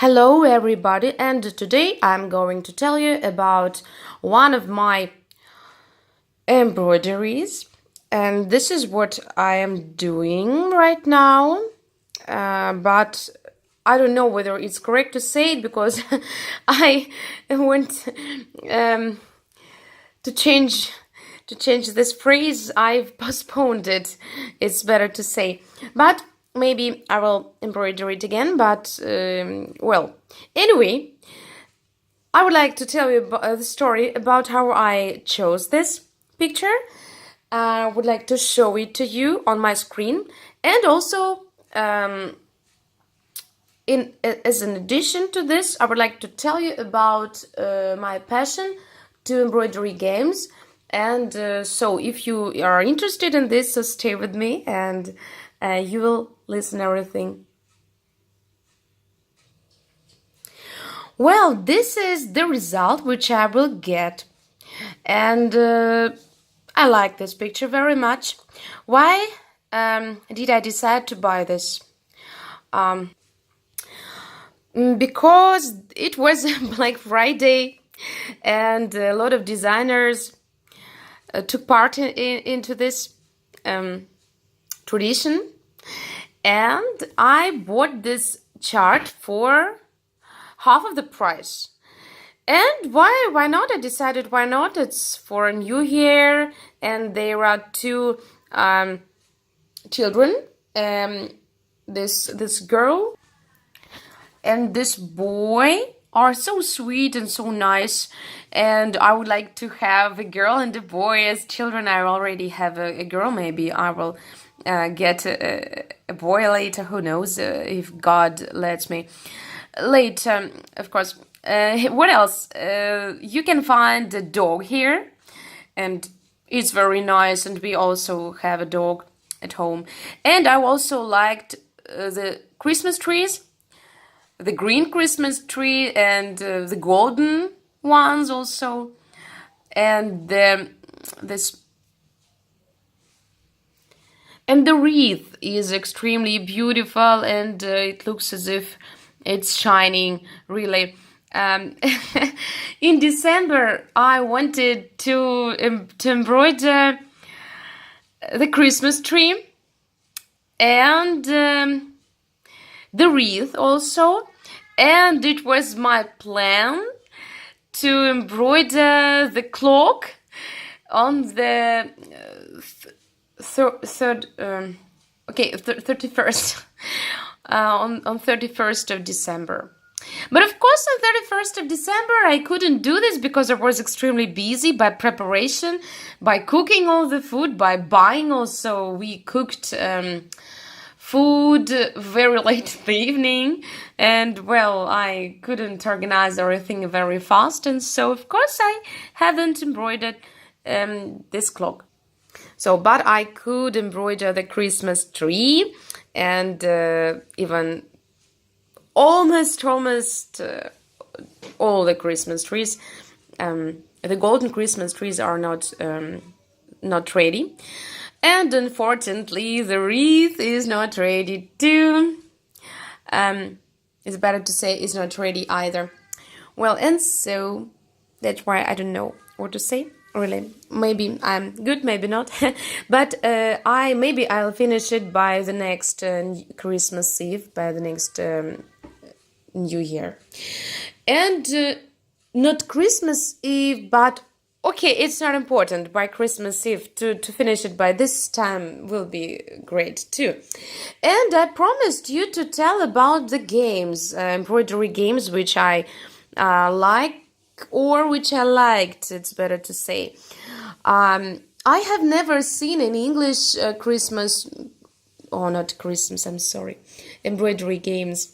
Hello everybody, and today I'm going to tell you about one of my embroideries, and this is what I am doing right now, but I don't know whether it's correct to say it because I went to change this phrase. I've postponed it. It's better to say, but maybe I will embroider it again. But well, anyway, I would like to tell you the story about how I chose this picture. I would like to show it to you on my screen, and also as an addition to this, I would like to tell you about my passion to embroidery games. And so if you are interested in this, so stay with me and you will listen everything. Well, this is the result which I will get, and I like this picture very much. Why did I decide to buy this? Because it was Black Friday, and a lot of designers took part into this tradition, and I bought this chart for half of the price. And why not? I decided why not. It's for a new year, and there are two children, this girl and this boy are so sweet and so nice, and I would like to have a girl and a boy as children. I already have a girl. Maybe I will get a boy later. Who knows, if God lets me later, of course. What else? You can find a dog here, and it's very nice, and we also have a dog at home. And I also liked the Christmas trees, the green Christmas tree, and the golden ones also, and the wreath is extremely beautiful, and it looks as if it's shining really. In December, I wanted to embroider the Christmas tree and the wreath also, and it was my plan to embroider the clock on the 31st on 31st of December. But of course, on 31st of December, I couldn't do this because I was extremely busy by preparation, by cooking all the food, by buying also. We cooked food very late in the evening, and well, I couldn't organize everything very fast, and so of course I haven't embroidered this clock. So, but I could embroider the Christmas tree, and even almost all the Christmas trees. The golden Christmas trees are not ready, and unfortunately the wreath is not ready too. It's better to say it's not ready either. Well, and so that's why I don't know what to say. Really, maybe I'm good, maybe not. But maybe I'll finish it by the next Christmas Eve, by the next New Year. And not Christmas Eve, but okay, it's not important. By Christmas Eve, to finish it by this time will be great too. And I promised you to tell about the games, embroidery games, which I like, or which I liked, it's better to say. I have never seen an English Christmas, or not Christmas, I'm sorry, embroidery games.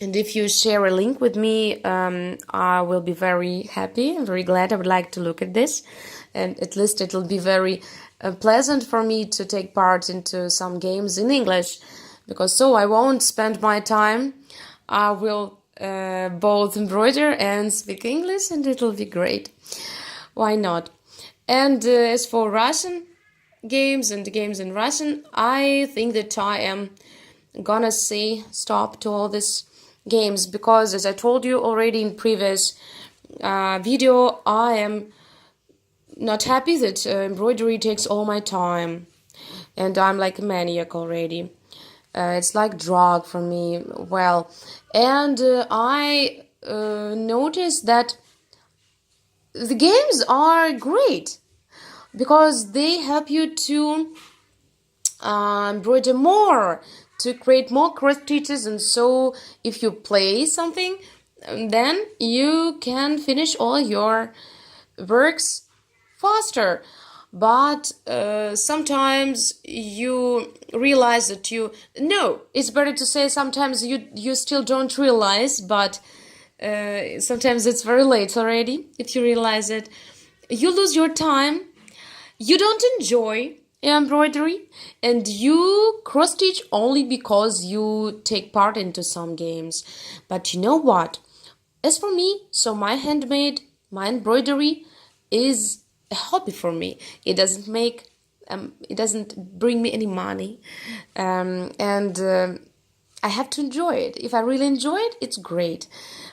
And if you share a link with me, I will be very happy and very glad. I would like to look at this, and at least it will be very pleasant for me to take part into some games in English, because so I won't spend my time. I will both embroider and speak English, and it will be great. Why not? And as for Russian games and games in Russian, I think that I am gonna say stop to all this games, because as I told you already in previous video, I am not happy that embroidery takes all my time, and I'm like a maniac already. It's like drug for me. Well, and I noticed that the games are great because they help you to embroider more, to create more cross stitches, and so if you play something, then you can finish all your works faster. But sometimes you realize that you no, it's better to say sometimes you still don't realize, but sometimes it's very late already if you realize it. You lose your time, you don't enjoy embroidery, and you cross stitch only because you take part into some games. But you know what? As for me, so my handmade, my embroidery is a hobby for me. It doesn't bring me any money, and I have to enjoy it. If I really enjoy it, it's great.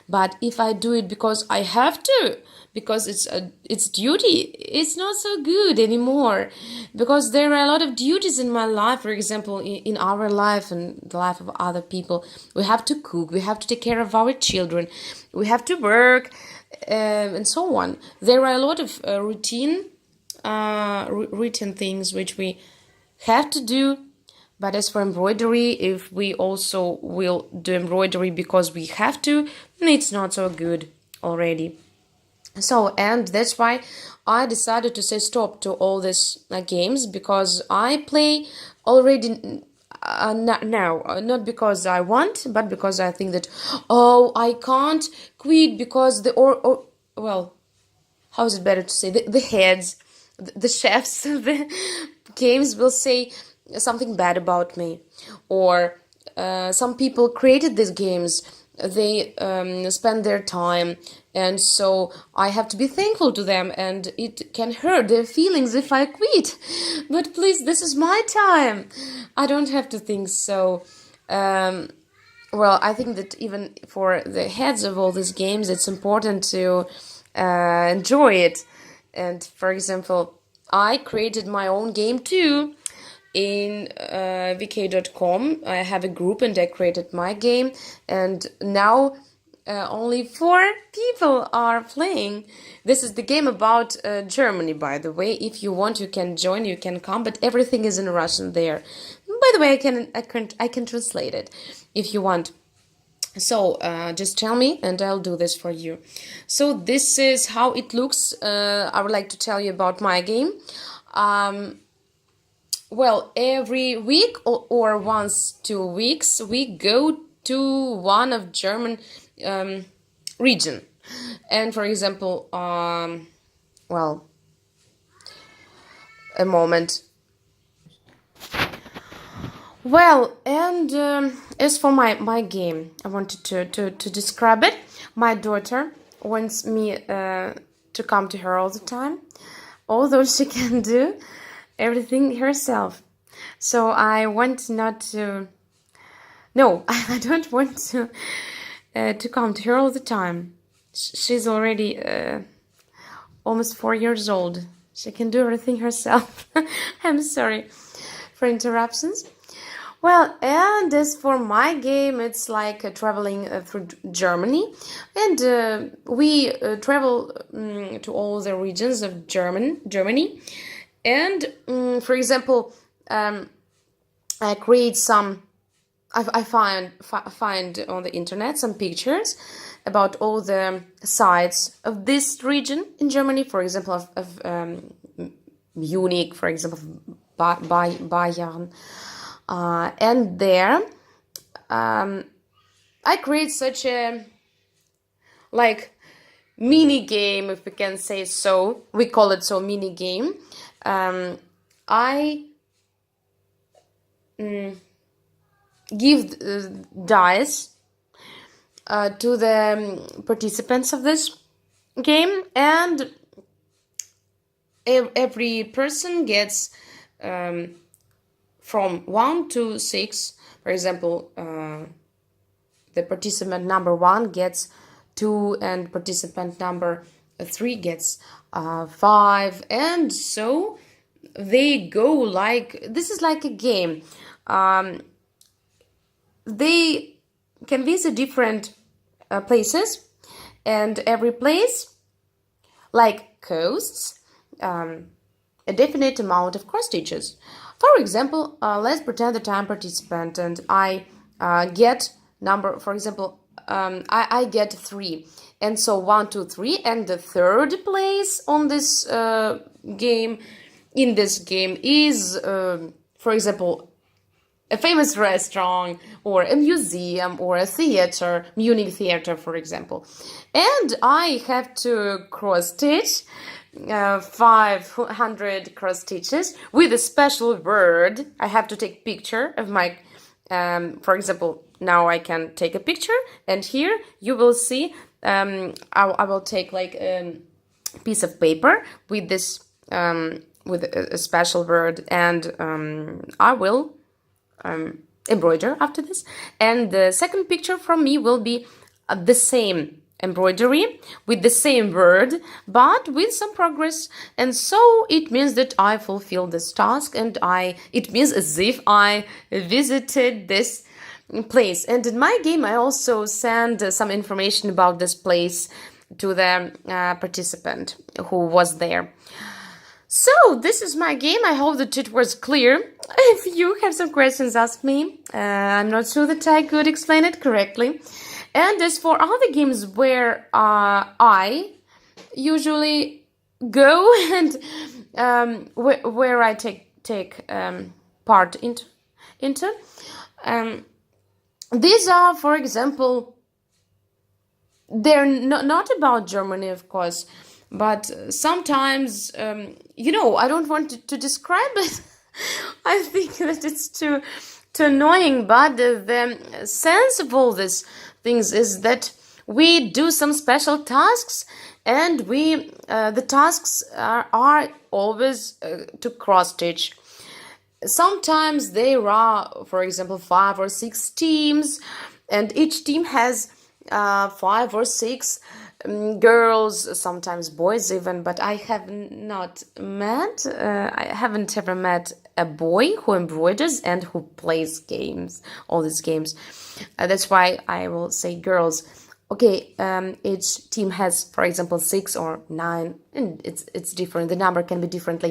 But if I do it because I have to, because it's duty, it's not so good anymore. Because there are a lot of duties in my life. For example, in our life and the life of other people, we have to cook, we have to take care of our children, we have to work, and so on. There are a lot of routine things which we have to do. But as for embroidery, if we also will do embroidery because we have to, it's not so good already. So, and that's why I decided to say stop to all these games, because I play already now, not because I want, but because I think that, oh, I can't quit because or well, how is it better to say, the heads, the chefs of the games will say something bad about me, or some people created these games, they spend their time, and so I have to be thankful to them, and it can hurt their feelings if I quit. But please, this is my time, I don't have to think so. Well, I think that even for the heads of all these games, it's important to enjoy it. And for example, I created my own game too in vk.com. I have a group and I created my game, and now only 4 people are playing. This is the game about Germany, by the way. If you want, you can join, you can come, but everything is in Russian there. By the way, I can translate it if you want. So just tell me and I'll do this for you. So this is how it looks. I would like to tell you about my game. Well, every week or once 2 weeks, we go to one of German region. And for example, well, a moment. Well, and as for my game, I wanted to describe it. My daughter wants me to come to her all the time, although she can do everything herself. So I want not to... No, I don't want to come to her all the time. She's already almost 4 years old. She can do everything herself. I'm sorry for interruptions. Well, and as for my game, it's like traveling through Germany, and we travel to all the regions of Germany, and for example, I create some. I find on the internet some pictures about all the sites of this region in Germany. For example, of Munich, for example, Bayern. And there, I create such a like mini game, if we can say so. We call it so, mini game. I give dice to the participants of this game, and every person gets from 1 to 6, for example, the participant number 1 gets 2 and participant number 3 gets 5, and so they go like, this is like a game. They can visit different places, and every place like costs a definite amount of cross stitches. For example, let's pretend that I'm participant and I get number, for example, I get 3, and so 1, 2, 3, and the third place on this game, in this game, is for example, a famous restaurant or a museum or a theater, Munich theater, for example. And I have to cross stitch 500 cross stitches with a special word. I have to take picture of my, for example, now I can take a picture, and here you will see, I will take like a piece of paper with this, with a special word, and I will embroider after this, and the second picture from me will be the same embroidery with the same word but with some progress, and so it means that I fulfill this task, and it means as if I visited this place. And in my game I also send some information about this place to the participant who was there. So this is my game. I hope that it was clear. If you have some questions, ask me. I'm not sure that I could explain it correctly. And as for other games where I usually go and where I take part into, these are, for example, they're not about Germany, of course, but sometimes, I don't want to describe it. I think that it's too annoying, but the sense of all these things is that we do some special tasks, and the tasks are always to cross-stitch. Sometimes there are, for example, 5 or 6 teams, and each team has 5 or 6 girls, sometimes boys even, but I have not met, I haven't ever met a boy who embroiders and who plays games, all these games. That's why I will say girls. Okay, each team has, for example, 6 or 9, and it's different. The number can be different.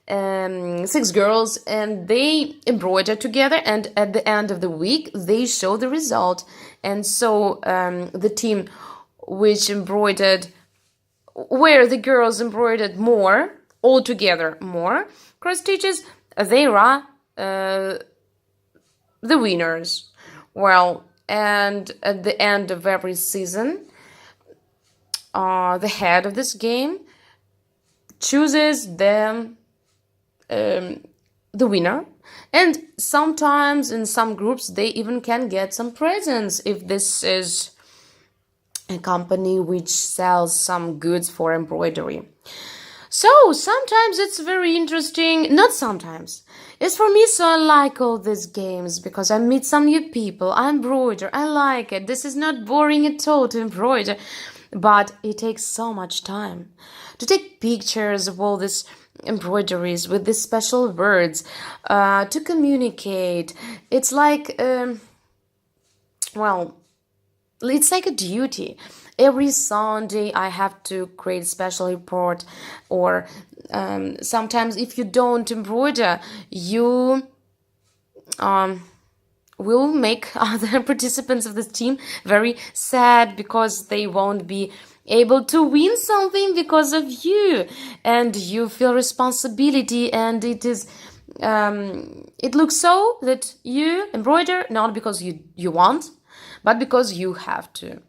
6 girls, and they embroider together, and at the end of the week they show the result. And so the team where the girls embroidered more, altogether more cross stitches, they are the winners. Well, and at the end of every season, the head of this game chooses the winner, and sometimes in some groups they even can get some presents if this is a company which sells some goods for embroidery. So sometimes it's very interesting, not sometimes. It's for me, so I like all these games because I meet some new people, I embroider, I like it. This is not boring at all to embroider, but it takes so much time to take pictures of all these embroideries with these special words, to communicate. It's like, it's like a duty. Every Sunday I have to create a special report, or sometimes if you don't embroider, you will make other participants of this team very sad because they won't be able to win something because of you, and you feel responsibility, and it is it looks so that you embroider not because you want, but because you have to.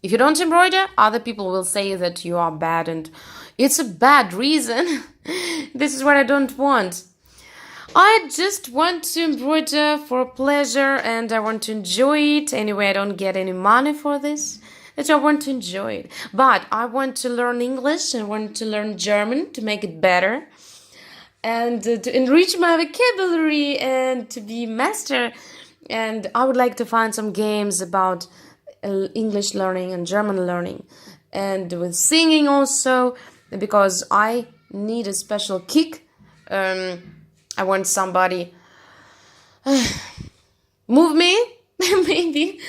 If you don't embroider, other people will say that you are bad, and it's a bad reason. This is what I don't want. I just want to embroider for pleasure, and I want to enjoy it. Anyway, I don't get any money for this, but I want to enjoy it. But I want to learn English, I want to learn German to make it better, and to enrich my vocabulary, and to be master and I would like to find some games about English learning and German learning, and with singing also, because I need a special kick. I want somebody move me, maybe,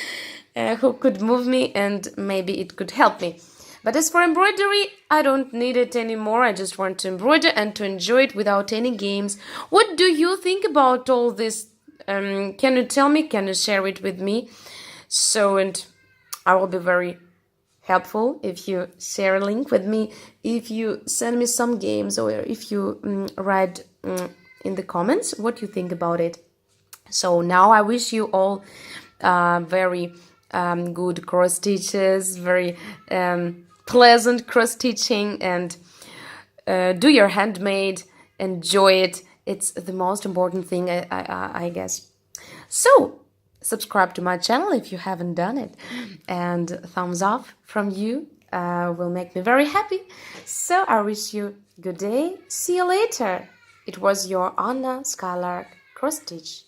who could move me, and maybe it could help me. But as for embroidery, I don't need it anymore. I just want to embroider and to enjoy it without any games. What do you think about all this? Can you tell me? Can you share it with me? So, and I will be very helpful if you share a link with me, if you send me some games, or if you write in the comments what you think about it. So now I wish you all very good cross stitches, very pleasant cross stitching, and do your handmade, enjoy it. It's the most important thing, I guess. So subscribe to my channel if you haven't done it, and thumbs up from you will make me very happy. So I wish you good day. See you later. It was your Anna Skylark cross stitch.